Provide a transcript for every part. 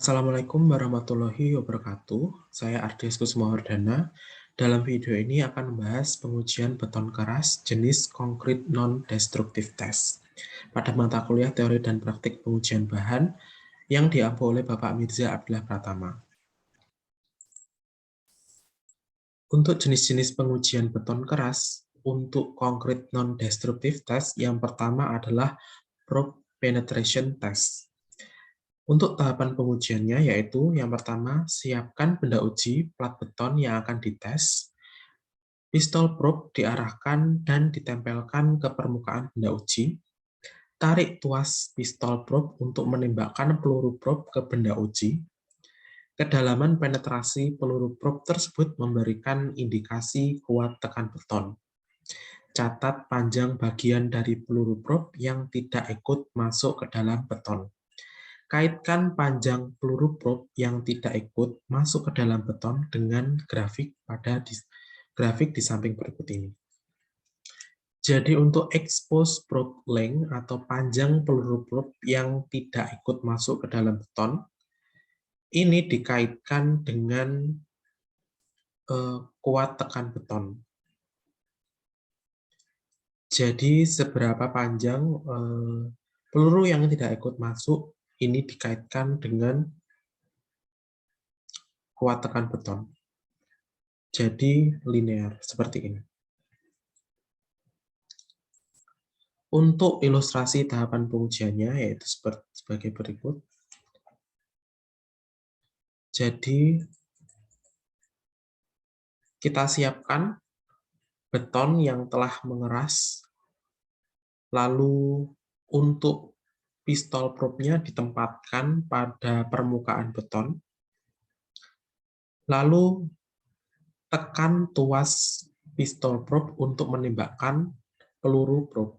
Assalamualaikum warahmatullahi wabarakatuh. Saya Ardies Kusumawardana. Dalam video ini akan membahas pengujian beton keras jenis konkrit non-destructive test pada mata kuliah teori dan praktik pengujian bahan yang diampu oleh Bapak Mirza Abdillah Pratama. Untuk jenis-jenis pengujian beton keras untuk konkrit non-destructive test, yang pertama adalah probe penetration test. Untuk tahapan pengujiannya yaitu yang pertama, siapkan benda uji plat beton yang akan dites. Pistol probe diarahkan dan ditempelkan ke permukaan benda uji. Tarik tuas pistol probe untuk menembakkan peluru probe ke benda uji. Kedalaman penetrasi peluru probe tersebut memberikan indikasi kuat tekan beton. Catat panjang bagian dari peluru probe yang tidak ikut masuk ke dalam beton. Kaitkan panjang peluru probe yang tidak ikut masuk ke dalam beton dengan grafik di samping berikut ini. Jadi untuk expose probe length atau panjang peluru probe yang tidak ikut masuk ke dalam beton, ini dikaitkan dengan kuat tekan beton. Jadi seberapa panjang peluru yang tidak ikut masuk ini dikaitkan dengan kuat tekan beton. Jadi linear seperti ini. Untuk ilustrasi tahapan pengujiannya yaitu sebagai berikut. Jadi kita siapkan beton yang telah mengeras, lalu untuk pistol probe-nya ditempatkan pada permukaan beton, lalu tekan tuas pistol probe untuk menembakkan peluru probe.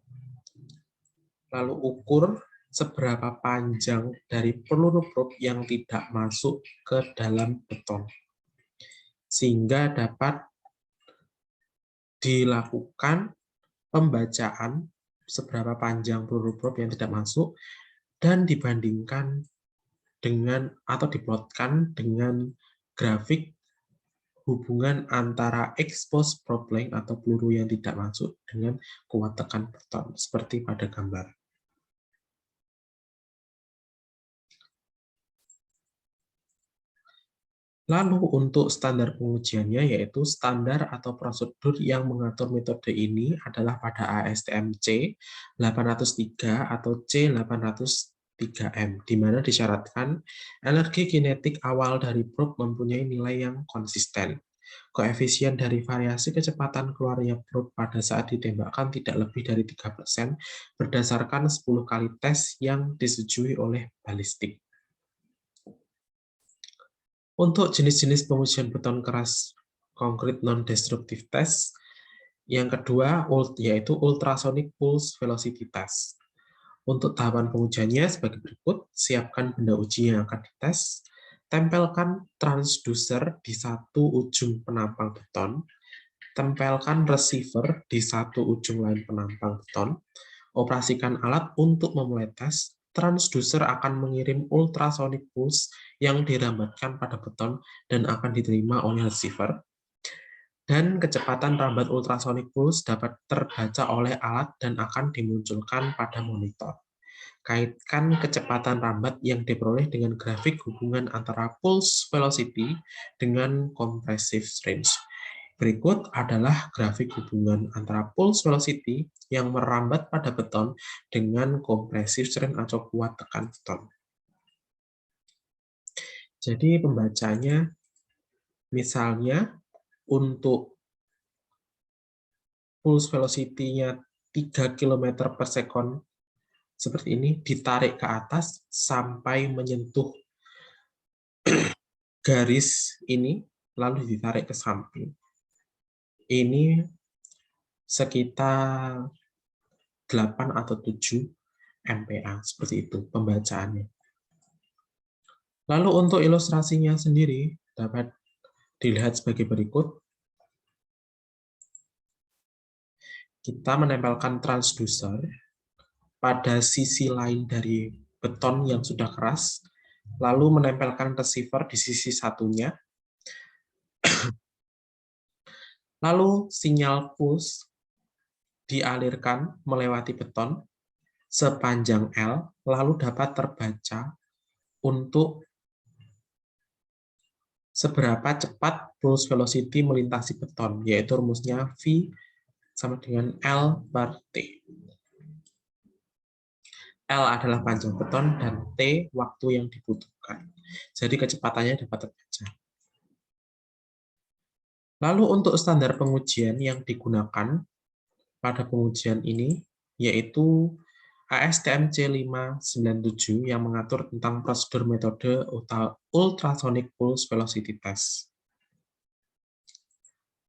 Lalu ukur seberapa panjang dari peluru probe yang tidak masuk ke dalam beton, sehingga dapat dilakukan pembacaan seberapa panjang peluru probe yang tidak masuk dan dibandingkan dengan atau diplotkan dengan grafik hubungan antara expose probe length atau peluru yang tidak masuk dengan kuat tekan beton seperti pada gambar. Lalu untuk standar pengujiannya yaitu standar atau prosedur yang mengatur metode ini adalah pada ASTM C803 atau C803M, di mana disyaratkan energi kinetik awal dari probe mempunyai nilai yang konsisten. Koefisien dari variasi kecepatan keluarnya probe pada saat ditembakkan tidak lebih dari 3% berdasarkan 10 kali tes yang disetujui oleh balistik. Untuk jenis-jenis pengujian beton keras konkrit non-destructive test, yang kedua yaitu ultrasonic pulse velocity test. Untuk tahapan pengujiannya sebagai berikut, siapkan benda uji yang akan dites, tempelkan transducer di satu ujung penampang beton, tempelkan receiver di satu ujung lain penampang beton, operasikan alat untuk memulai tes. Transducer akan mengirim ultrasonic pulse yang dirambatkan pada beton dan akan diterima oleh receiver. Dan kecepatan rambat ultrasonic pulse dapat terbaca oleh alat dan akan dimunculkan pada monitor. Kaitkan kecepatan rambat yang diperoleh dengan grafik hubungan antara pulse velocity dengan compressive range. Berikut adalah grafik hubungan antara pulse velocity yang merambat pada beton dengan compressive strain atau kuat tekan beton. Jadi pembacanya, misalnya untuk pulse velocity-nya 3 km per second, seperti ini, ditarik ke atas sampai menyentuh garis ini, lalu ditarik ke samping. Ini sekitar 8 atau 7 MPa, seperti itu pembacaannya. Lalu untuk ilustrasinya sendiri dapat dilihat sebagai berikut. Kita menempelkan transducer pada sisi lain dari beton yang sudah keras lalu menempelkan receiver di sisi satunya, lalu sinyal push dialirkan melewati beton sepanjang L, lalu dapat terbaca untuk seberapa cepat pulse velocity melintasi beton, yaitu rumusnya V sama dengan L per T. L adalah panjang beton dan T waktu yang dibutuhkan. Jadi kecepatannya dapat terbaca. Lalu untuk standar pengujian yang digunakan pada pengujian ini yaitu ASTM C597 yang mengatur tentang prosedur metode ultrasonic pulse velocity test.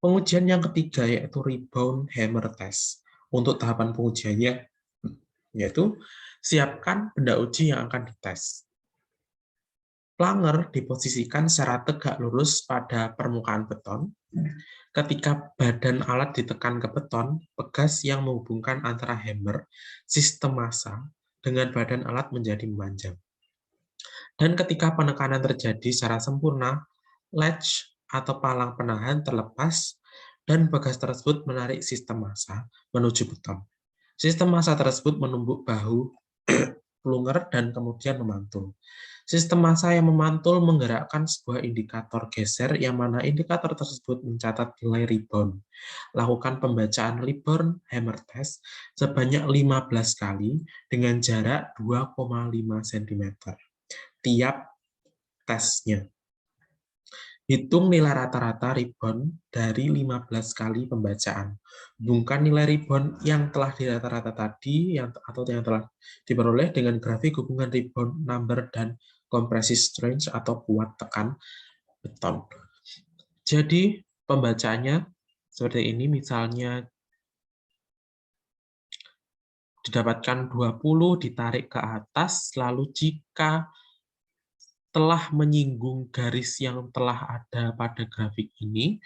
Pengujian yang ketiga yaitu rebound hammer test. Untuk tahapan pengujiannya yaitu siapkan benda uji yang akan dites. Planger diposisikan secara tegak lurus pada permukaan beton. Ketika badan alat ditekan ke beton, pegas yang menghubungkan antara hammer, sistem massa, dengan badan alat menjadi memanjang. Dan ketika penekanan terjadi secara sempurna, latch atau palang penahan terlepas, dan pegas tersebut menarik sistem massa menuju beton. Sistem massa tersebut menumbuk bahu plunger dan kemudian memantul. Sistem massa yang memantul menggerakkan sebuah indikator geser yang mana indikator tersebut mencatat nilai rebound. Lakukan pembacaan rebound hammer test sebanyak 15 kali dengan jarak 2,5 cm tiap tesnya. Hitung nilai rata-rata rebound dari 15 kali pembacaan. Hubungkan nilai rebound yang telah di rata-rata tadi atau yang telah diperoleh dengan grafik hubungan rebound number dan kompresi strength atau kuat tekan beton. Jadi pembacaannya seperti ini, misalnya didapatkan 20 ditarik ke atas, lalu jika telah menyinggung garis yang telah ada pada grafik ini,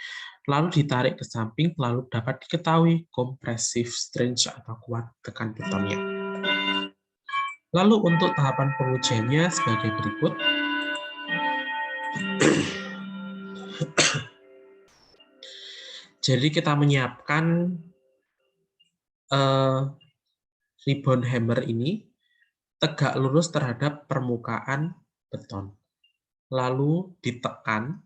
lalu ditarik ke samping, lalu dapat diketahui compressive strength atau kuat tekan betonnya. Lalu untuk tahapan pengujiannya sebagai berikut. Jadi kita menyiapkan rebound hammer ini tegak lurus terhadap permukaan beton. Lalu ditekan.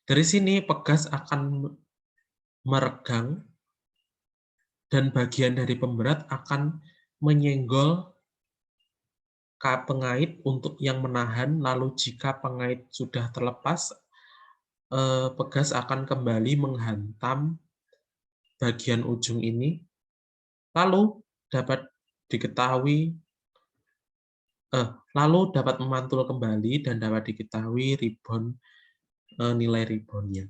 Dari sini pegas akan meregang dan bagian dari pemberat akan menyenggol pengait untuk yang menahan, lalu jika pengait sudah terlepas, pegas akan kembali menghantam bagian ujung ini, lalu dapat diketahui, lalu dapat memantul kembali dan dapat diketahui rebound, nilai reboundnya.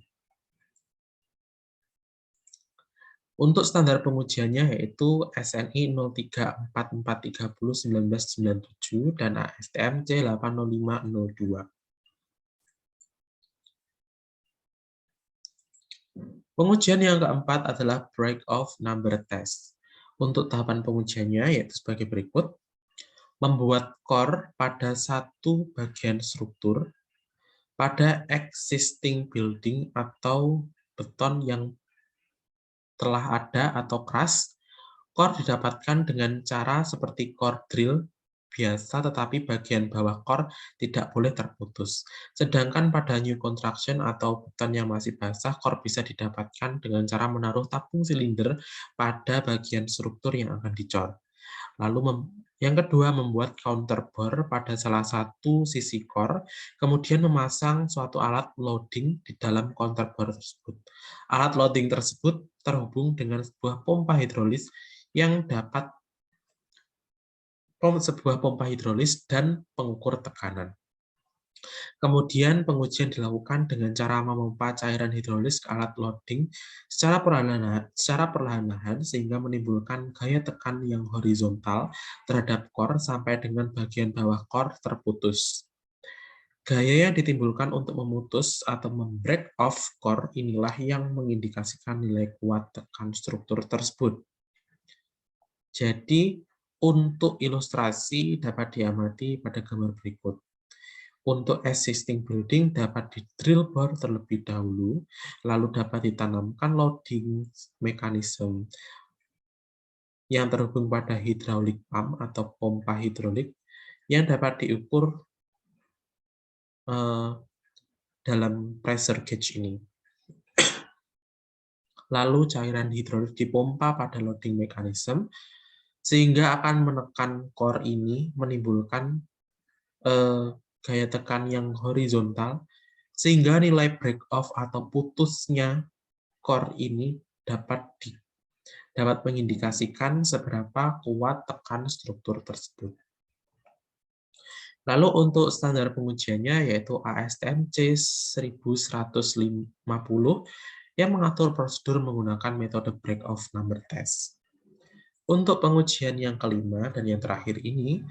Untuk standar pengujiannya yaitu SNI 0344301997 dan ASTM C80502. Pengujian yang keempat adalah break-off number test. Untuk tahapan pengujiannya yaitu sebagai berikut. Membuat core pada satu bagian struktur pada existing building atau beton yang telah ada atau keras. Core didapatkan dengan cara seperti core drill biasa, tetapi bagian bawah core tidak boleh terputus. Sedangkan pada new construction atau beton yang masih basah, core bisa didapatkan dengan cara menaruh tabung silinder pada bagian struktur yang akan dicor. Lalu yang kedua, membuat counter bore pada salah satu sisi core, kemudian memasang suatu alat loading di dalam counter bore tersebut. Alat loading tersebut terhubung dengan sebuah pompa hidrolis dan pengukur tekanan. Kemudian pengujian dilakukan dengan cara memompa cairan hidrolis ke alat loading secara perlahan-lahan sehingga menimbulkan gaya tekan yang horizontal terhadap core sampai dengan bagian bawah core terputus. Gaya yang ditimbulkan untuk memutus atau membreak off core inilah yang mengindikasikan nilai kuat tekan struktur tersebut. Jadi Untuk ilustrasi dapat diamati pada gambar berikut. Untuk existing building dapat di-drill bore terlebih dahulu, lalu dapat ditanamkan loading mechanism yang terhubung pada hydraulic pump atau pompa hidrolik yang dapat diukur dalam pressure gauge ini. Lalu cairan hidrolik dipompa pada loading mechanism sehingga akan menekan core ini menimbulkan gaya tekan yang horizontal sehingga nilai break off atau putusnya core ini dapat mengindikasikan seberapa kuat tekan struktur tersebut. Lalu untuk standar pengujiannya yaitu ASTM C1150 yang mengatur prosedur menggunakan metode break-off number test. Untuk pengujian yang kelima dan yang terakhir ini,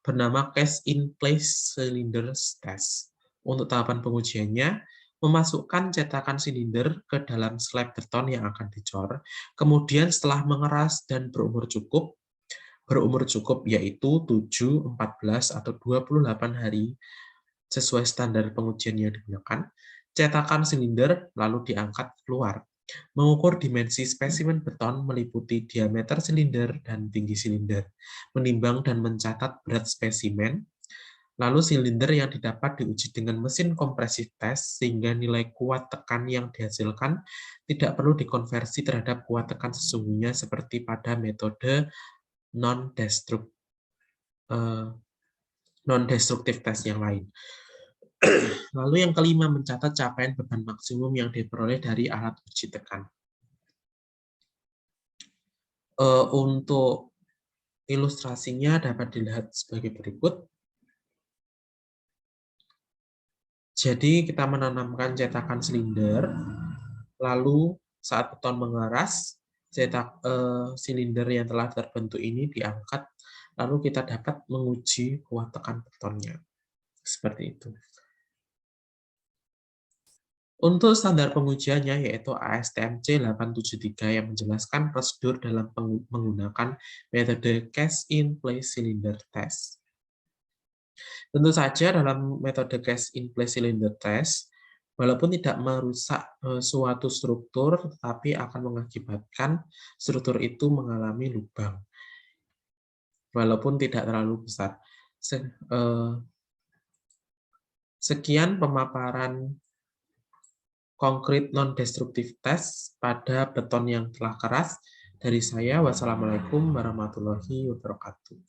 bernama Cast in Place Cylinders Test. Untuk tahapan pengujiannya, memasukkan cetakan silinder ke dalam slab beton yang akan dicor, kemudian setelah mengeras dan berumur cukup yaitu 7, 14, atau 28 hari sesuai standar pengujian yang digunakan, cetakan silinder lalu diangkat keluar. Mengukur dimensi spesimen beton meliputi diameter silinder dan tinggi silinder, menimbang dan mencatat berat spesimen, lalu silinder yang didapat diuji dengan mesin kompresi tes sehingga nilai kuat tekan yang dihasilkan tidak perlu dikonversi terhadap kuat tekan sesungguhnya seperti pada metode non-destruktif test yang lain. Lalu yang kelima, mencatat capaian beban maksimum yang diperoleh dari alat uji tekan. Untuk ilustrasinya dapat dilihat sebagai berikut. Jadi kita menanamkan cetakan silinder, lalu saat beton mengeras, silinder yang telah terbentuk ini diangkat, lalu kita dapat menguji kuat tekan betonnya. Seperti itu. Untuk standar pengujiannya yaitu ASTM C873 yang menjelaskan prosedur dalam menggunakan metode Cast in Place Cylinder Test. Tentu saja dalam metode Cast in Place Cylinder Test, walaupun tidak merusak suatu struktur, tetapi akan mengakibatkan struktur itu mengalami lubang, walaupun tidak terlalu besar. Sekian pemaparan konkret non-destruktif test pada beton yang telah keras. Dari saya, wassalamualaikum warahmatullahi wabarakatuh.